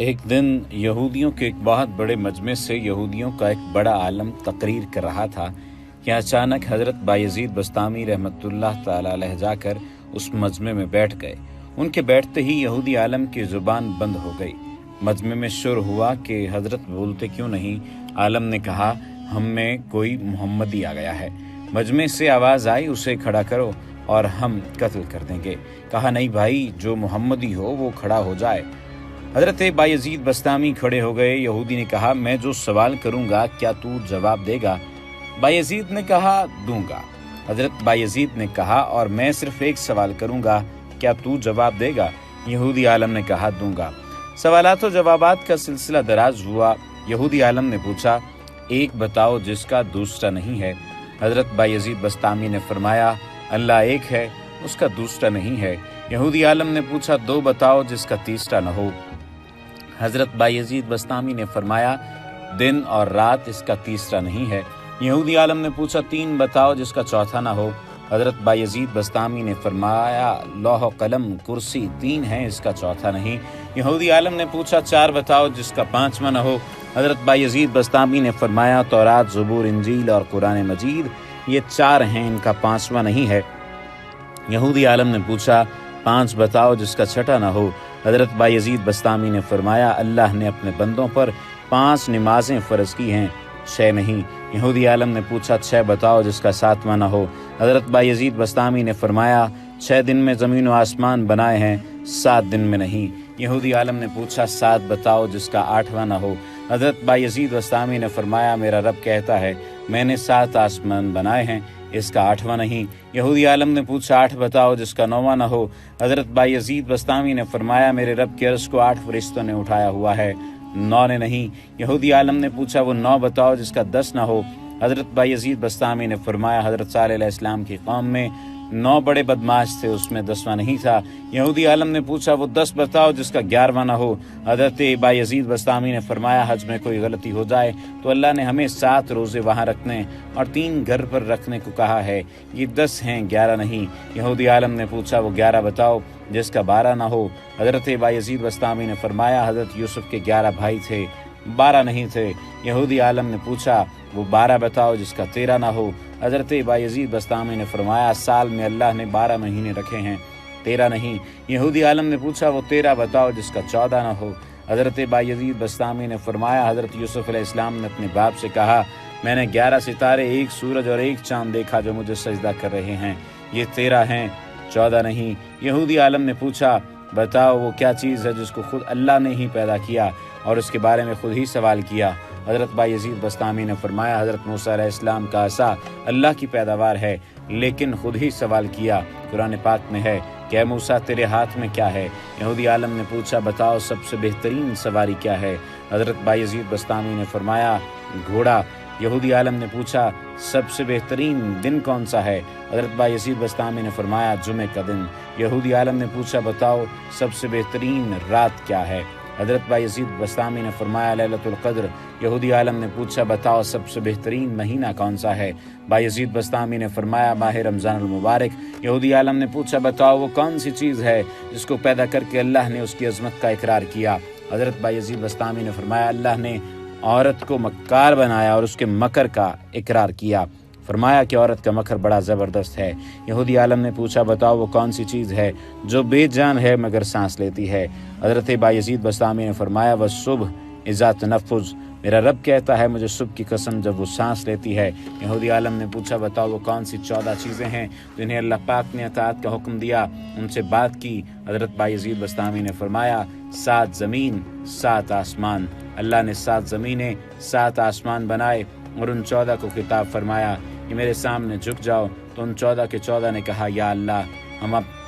ایک دن یہودیوں کے ایک بہت بڑے مجمع سے یہودیوں کا ایک بڑا عالم تقریر کر رہا تھا کہ اچانک حضرت بایزید بسطامی رحمۃ اللہ تعالی علیہ جا کر اس مجمع میں بیٹھ گئے۔ ان کے بیٹھتے ہی یہودی عالم کی زبان بند ہو گئی۔ مجمع میں شور ہوا کہ حضرت بولتے کیوں نہیں؟ عالم نے کہا ہم میں کوئی محمدی آ گیا ہے۔ مجمع سے آواز آئی اسے کھڑا کرو اور ہم قتل کر دیں گے۔ کہا نہیں بھائی، جو محمدی ہو وہ کھڑا ہو جائے۔ حضرت بایزید بسطامی کھڑے ہو گئے۔ یہودی نے کہا میں جو سوال کروں گا کیا تو جواب دے گا؟ بایزید نے کہا دوں گا۔ حضرت بایزید نے کہا اور میں صرف ایک سوال کروں گا، کیا تو جواب دے گا؟ یہودی عالم نے کہا دوں گا۔ سوالات و جوابات کا سلسلہ دراز ہوا۔ یہودی عالم نے پوچھا ایک بتاؤ جس کا دوسرا نہیں ہے۔ حضرت بایزید بسطامی نے فرمایا اللہ ایک ہے، اس کا دوسرا نہیں ہے۔ یہودی عالم نے پوچھا دو بتاؤ جس کا تیسرا نہ ہو۔ حضرت بایزید بسطامی نے فرمایا دن اور رات، اس کا تیسرا نہیں ہے۔ یہودی عالم نے پوچھا تین بتاؤ جس کا چوتھا نہ ہو۔ حضرت بایزید بسطامی نے فرمایا لوح و قلم کرسی تین ہیں، اس کا چوتھا نہیں۔ یہودی عالم نے پوچھا چار بتاؤ جس کا پانچواں نہ ہو۔ حضرت بایزید بسطامی نے فرمایا تورات، زبور، انجیل اور قرآن مجید، یہ چار ہیں، ان کا پانچواں نہیں ہے۔ یہودی عالم نے پوچھا پانچ بتاؤ جس کا چھٹا نہ ہو۔ حضرت بایزید بسطامی نے فرمایا اللہ نے اپنے بندوں پر 5 نمازیں فرض کی ہیں، 6 نہیں۔ یہودی عالم نے پوچھا 6 بتاؤ جس کا 7واں نہ ہو۔ حضرت بایزید بسطامی نے فرمایا 6 دن میں زمین و آسمان بنائے ہیں، 7 دن میں نہیں۔ یہودی عالم نے پوچھا 7 بتاؤ جس کا 8واں نہ ہو۔ حضرت بایزید بسطامی نے فرمایا میرا رب کہتا ہے میں نے 7 آسمان بنائے ہیں، اس کا 8واں نہیں۔ یہودی عالم نے پوچھا 8 بتاؤ جس کا 9واں نہ ہو۔ حضرت بایزید بسطامی نے فرمایا میرے رب کے عرش کو 8 فرشتوں نے اٹھایا ہوا ہے، 9 نے نہیں۔ یہودی عالم نے پوچھا وہ 9 بتاؤ جس کا 10 نہ ہو۔ حضرت بایزید بسطامی نے فرمایا حضرت صالح علیہ السلام کی قوم میں 9 بڑے بدماش تھے، اس میں 10واں نہیں تھا۔ یہودی عالم نے پوچھا وہ 10 بتاؤ جس کا 11واں نہ ہو۔ حضرت بایزید بسطامی نے فرمایا حج میں کوئی غلطی ہو جائے تو اللہ نے ہمیں 7 روزے وہاں رکھنے اور 3 گھر پر رکھنے کو کہا ہے، یہ 10 ہیں 11 نہیں۔ یہودی عالم نے پوچھا وہ 11 بتاؤ جس کا 12 نہ ہو۔ حضرت بایزید بسطامی نے فرمایا حضرت یوسف کے 11 بھائی تھے، 12 نہیں تھے۔ یہودی عالم نے پوچھا وہ 12 بتاؤ جس کا 13 نہ ہو۔ حضرت بایزید بسطامی نے فرمایا سال میں اللہ نے 12 مہینے رکھے ہیں، 13 نہیں۔ یہودی عالم نے پوچھا وہ 13 بتاؤ جس کا 14 نہ ہو۔ حضرت بایزید بسطامی نے فرمایا حضرت یوسف علیہ السلام نے اپنے باپ سے کہا میں نے 11 ستارے، 1 سورج اور 1 چاند دیکھا جو مجھے سجدہ کر رہے ہیں، یہ 13 ہیں، 14 نہیں۔ یہودی عالم نے پوچھا بتاؤ وہ کیا چیز ہے جس کو خود اللہ نے ہی پیدا کیا اور اس کے بارے میں خود ہی سوال کیا؟ حضرت بایزید بسطامی نے فرمایا حضرت موسیٰ علیہ السلام کا عصا اللہ کی پیداوار ہے لیکن خود ہی سوال کیا، قرآن پاک میں ہے کہ اے موسیٰ تیرے ہاتھ میں کیا ہے؟ یہودی عالم نے پوچھا بتاؤ سب سے بہترین سواری کیا ہے؟ حضرت بایزید بسطامی نے فرمایا گھوڑا۔ یہودی عالم نے پوچھا سب سے بہترین دن کون سا ہے؟ حضرت بایزید بسطامی نے فرمایا جمعہ کا دن۔ یہودی عالم نے پوچھا بتاؤ سب سے بہترین رات کیا ہے؟ حضرت بایزید بسطامی نے فرمایا لیلۃ القدر۔ یہودی عالم نے پوچھا بتاؤ سب سے بہترین مہینہ کون سا ہے؟ بایزید بسطامی نے فرمایا ماہ رمضان المبارک۔ یہودی عالم نے پوچھا بتاؤ وہ کون سی چیز ہے جس کو پیدا کر کے اللہ نے اس کی عظمت کا اقرار کیا؟ حضرت بایزید بسطامی نے فرمایا اللہ نے عورت کو مکار بنایا اور اس کے مکر کا اقرار کیا، فرمایا کہ عورت کا مکر بڑا زبردست ہے۔ یہودی عالم نے پوچھا بتاؤ وہ کون سی چیز ہے جو بے جان ہے مگر سانس لیتی ہے؟ حضرت بایزید بسطامی نے فرمایا والصبح اذا تنفس، میرا رب کہتا ہے مجھے صبح کی قسم جب وہ سانس لیتی ہے۔ یہودی عالم نے پوچھا بتاؤ وہ کون سی 14 چیزیں ہیں جنہیں اللہ پاک نے اطاعت کا حکم دیا، ان سے بات کی؟ حضرت بایزید بسطامی نے فرمایا 7 زمین 7 آسمان، اللہ نے 7 زمینیں 7 آسمان بنائے اور ان 14 کو خطاب فرمایا کہ میرے سامنے جھک جاؤ، تو ان 14 کے 14 نے کہا یا اللہ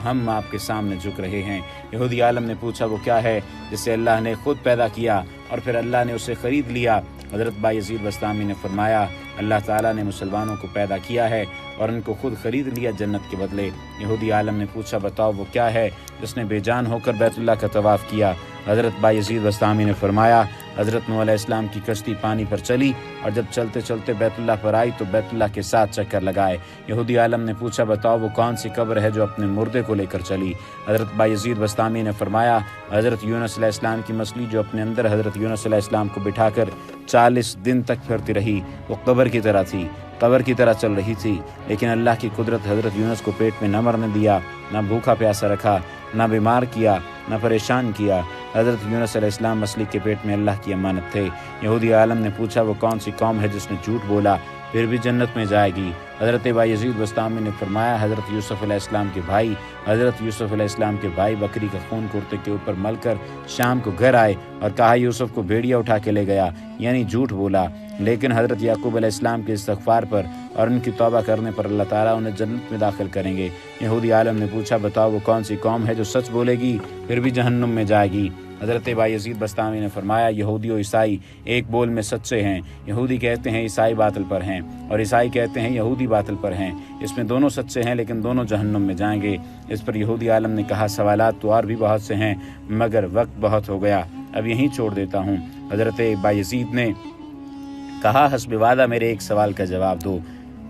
ہم آپ کے سامنے جھک رہے ہیں۔ یہودی عالم نے پوچھا وہ کیا ہے جسے اللہ نے خود پیدا کیا اور پھر اللہ نے اسے خرید لیا؟ حضرت بایزید بسطامی نے فرمایا اللہ تعالیٰ نے مسلمانوں کو پیدا کیا ہے اور ان کو خود خرید لیا جنت کے بدلے۔ یہودی عالم نے پوچھا بتاؤ وہ کیا ہے جس نے بے جان ہو کر بیت اللہ کا طواف کیا؟ حضرت بایزید بسطامی نے فرمایا حضرت نوح علیہ السلام کی کشتی پانی پر چلی اور جب چلتے چلتے بیت اللہ پر آئی تو بیت اللہ کے 7 چکر لگائے۔ یہودی عالم نے پوچھا بتاؤ وہ کون سی قبر ہے جو اپنے مردے کو لے کر چلی؟ حضرت بایزید بسطامی نے فرمایا حضرت یونس علیہ السلام کی مچھلی جو اپنے اندر حضرت یونس علیہ السلام کو بٹھا کر 40 دن تک پھرتی رہی، وہ قبر کی طرح تھی، قبر کی طرح چل رہی تھی، لیکن اللہ کی قدرت حضرت یونس کو پیٹ میں نہ مرنے دیا، نہ بھوکا پیاسا رکھا، نہ بیمار کیا، نہ پریشان کیا۔ حضرت یونس علیہ السلام مچھلی کے پیٹ میں اللہ کی امانت تھے۔ یہودی عالم نے پوچھا وہ کون سی قوم ہے جس نے جھوٹ بولا پھر بھی جنت میں جائے گی؟ حضرت بایزید بسطامی نے فرمایا حضرت یوسف علیہ السلام کے بھائی۔ حضرت یوسف علیہ السلام کے بھائی بکری کا خون کرتے کے اوپر مل کر شام کو گھر آئے اور کہا یوسف کو بھیڑیا اٹھا کے لے گیا، یعنی جھوٹ بولا۔ لیکن حضرت یعقوب علیہ السلام کے استغفار پر اور ان کی توبہ کرنے پر اللہ تعالیٰ انہیں جنت میں داخل کریں گے۔ یہودی عالم نے پوچھا بتاؤ وہ کون سی قوم ہے جو سچ بولے گی پھر بھی جہنم میں جائے گی؟ حضرت بایزید بسطامی نے فرمایا یہودی و عیسائی ایک بول میں سچے ہیں۔ یہودی کہتے ہیں عیسائی باطل پر ہیں اور عیسائی کہتے ہیں یہودی باطل پر ہیں، اس میں دونوں سچے ہیں لیکن دونوں جہنم میں جائیں گے۔ اس پر یہودی عالم نے کہا سوالات تو اور بھی بہت سے ہیں مگر وقت بہت ہو گیا، اب یہیں چھوڑ دیتا ہوں۔ حضرت بایزید نے کہا حسب وعدہ میرے ایک سوال کا جواب دو،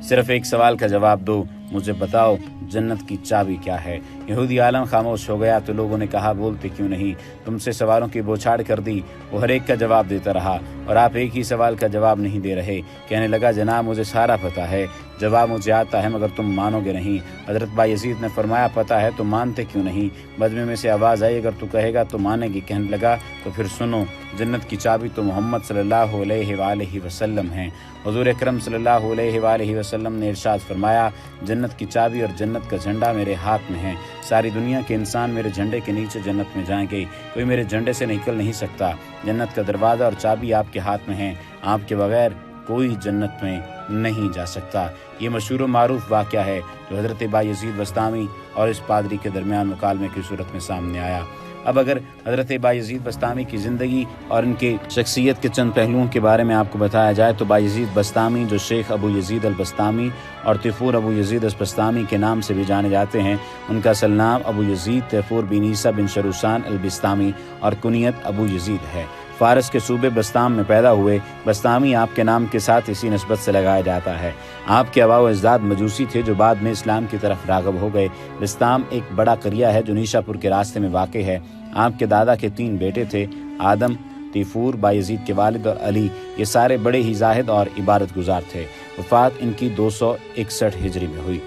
صرف ایک سوال کا جواب دو، مجھے بتاؤ جنت کی چابی کیا ہے؟ یہودی عالم خاموش ہو گیا تو لوگوں نے کہا بولتے کیوں نہیں، تم سے سوالوں کی بوچھاڑ کر دی۔ وہ ہر ایک کا جواب دیتا رہا اور آپ ایک ہی سوال کا جواب نہیں دے رہے۔ کہنے لگا جناب مجھے سارا پتہ ہے، جواب مجھے آتا ہے مگر تم مانو گے نہیں۔ حضرت بایزید نے فرمایا پتہ ہے تو مانتے کیوں نہیں؟ مجمع میں سے آواز آئی اگر تو کہے گا تو مانے گی۔ کہنے لگا تو پھر سنو، جنت کی چابی تو محمد صلی اللہ علیہ وآلہ وسلم ہیں۔ حضور اکرم صلی اللہ علیہ وآلہ وسلم نے ارشاد فرمایا جنت کی چابی اور جنت کا جھنڈا میرے ہاتھ میں ہے، ساری دنیا کے انسان میرے جھنڈے کے نیچے جنت میں جائیں گے، کوئی میرے جھنڈے سے نکل نہیں سکتا۔ جنت کا دروازہ اور چابی آپ کے ہاتھ میں ہے، آپ کے بغیر کوئی جنت میں نہیں جا سکتا۔ یہ مشہور و معروف واقعہ ہے جو حضرت بایزید بسطامی اور اس پادری کے درمیان مکالمے کی صورت میں سامنے آیا۔ اب اگر حضرت بایزید بسطامی کی زندگی اور ان کے شخصیت کے چند پہلوؤں کے بارے میں آپ کو بتایا جائے تو بایزید بسطامی جو شیخ ابو یزید البسطامی اور طیفور ابو یزید البسطامی کے نام سے بھی جانے جاتے ہیں، ان کا اصل نام ابو یزید طیفور بن عیسیٰ بن شروسان البسطامی اور کنیت ابو یزید ہے۔ فارس کے صوبے بسطام میں پیدا ہوئے۔ بسطامی آپ کے نام کے ساتھ اسی نسبت سے لگایا جاتا ہے۔ آپ کے آباء و اجداد مجوسی تھے جو بعد میں اسلام کی طرف راغب ہو گئے۔ بسطام ایک بڑا قریہ ہے جو نیشا پور کے راستے میں واقع ہے۔ آپ کے دادا کے 3 بیٹے تھے، آدم، طیفور بایزید کے والد اور علی، یہ سارے بڑے ہی زاہد اور عبادت گزار تھے۔ وفات ان کی 261 ہجری میں ہوئی۔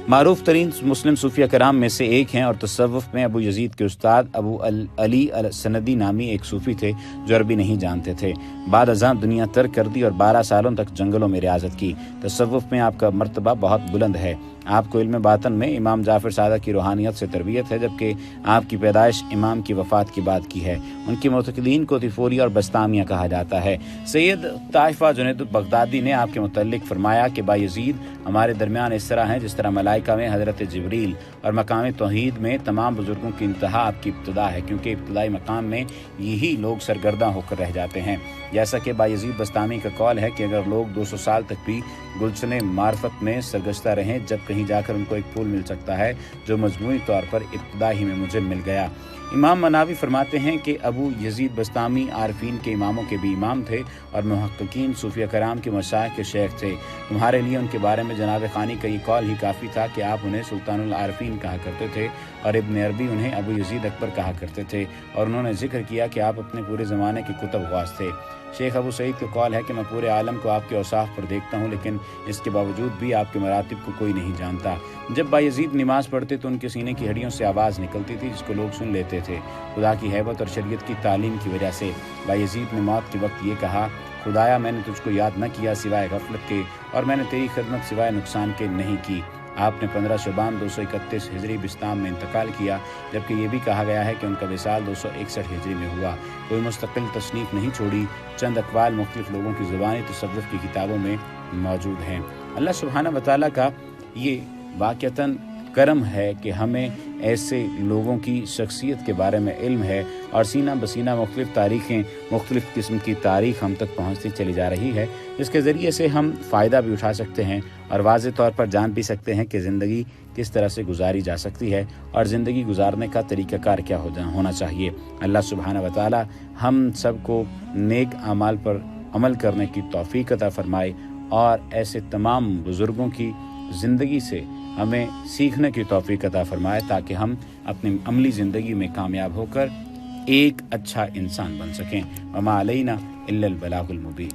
معروف ترین مسلم صوفیہ کرام میں سے ایک ہیں اور تصوف میں ابو یزید کے استاد ابو علی السندی نامی ایک صوفی تھے جو عربی نہیں جانتے تھے۔ بعد ازاں دنیا ترک کر دی اور 12 سالوں تک جنگلوں میں ریاضت کی۔ تصوف میں آپ کا مرتبہ بہت بلند ہے۔ آپ کو علم باطن میں امام جعفر صادق کی روحانیت سے تربیت ہے، جبکہ آپ کی پیدائش امام کی وفات کی بعد کی ہے۔ ان کے معتقدین کو طیفوری اور بسطامیہ کہا جاتا ہے۔ سید طائفہ جنید بغدادی نے آپ کے متعلق فرمایا کہ بایزید ہمارے درمیان اس طرح ہیں جس طرح ملائکہ میں حضرت جبریل اور مقام توحید میں تمام بزرگوں کی انتہا آپ کی ابتدا ہے، کیونکہ ابتدائی مقام میں یہی لوگ سرگرداں ہو کر رہ جاتے ہیں۔ جیسا کہ بایزید بسطامی کا قول ہے کہ اگر لوگ 200 سال تک بھی گلشن معرفت میں سرگشتہ رہیں، جب کہیں جا کر ان کو ایک پھول مل سکتا ہے جو مجموعی طور پر ابتدا ہی میں مجھے مل گیا۔ امام مناوی فرماتے ہیں کہ ابو یزید بسطامی عارفین کے اماموں کے بھی امام تھے اور محققین صوفیہ کرام کے مشائخ کے شیخ تھے۔ تمہارے لیے ان کے بارے میں جناب خانی کا یہ قول ہی کافی تھا کہ آپ انہیں سلطان العارفین کہا کرتے تھے اور ابن عربی انہیں ابو یزید اکبر کہا کرتے تھے، اور انہوں نے ذکر کیا کہ آپ اپنے پورے زمانے کے کتب غواص تھے۔ شیخ ابو سعید کا قول ہے کہ میں پورے عالم کو آپ کے اوصاف پر دیکھتا ہوں، لیکن اس کے باوجود بھی آپ کے مراتب کو کوئی نہیں جانتا۔ جب بایزید نماز پڑھتے تو ان کے سینے کی ہڈیوں سے آواز نکلتی تھی جس کو لوگ سن لیتے تھے۔ خدا کی ہیبت اور شریعت کی تعلیم کی وجہ سے بایزید نے موت کے وقت یہ کہا، خدایا میں نے تجھ کو یاد نہ کیا سوائے غفلت کے، اور میں نے تیری خدمت سوائے نقصان کے نہیں کی۔ آپ نے 15 شعبان 231 ہجری بسطام میں انتقال کیا، جبکہ یہ بھی کہا گیا ہے کہ ان کا وصال 261 ہجری میں ہوا۔ کوئی مستقل تصنیف نہیں چھوڑی، چند اقوال مختلف لوگوں کی زبانی تصوف کی کتابوں میں موجود ہیں۔ اللہ سبحانہ و تعالیٰ کا یہ واقعتاً کرم ہے کہ ہمیں ایسے لوگوں کی شخصیت کے بارے میں علم ہے اور سینہ بسینہ مختلف تاریخیں، مختلف قسم کی تاریخ ہم تک پہنچتی چلی جا رہی ہے، جس کے ذریعے سے ہم فائدہ بھی اٹھا سکتے ہیں اور واضح طور پر جان بھی سکتے ہیں کہ زندگی کس طرح سے گزاری جا سکتی ہے اور زندگی گزارنے کا طریقہ کار کیا ہونا چاہیے۔ اللہ سبحانہ و تعالی ہم سب کو نیک اعمال پر عمل کرنے کی توفیق عطا فرمائے اور ایسے تمام بزرگوں کی زندگی سے ہمیں سیکھنے کی توفیق عطا فرمائے تاکہ ہم اپنی عملی زندگی میں کامیاب ہو کر ایک اچھا انسان بن سکیں۔ وما علینا الا البلاغ المبین۔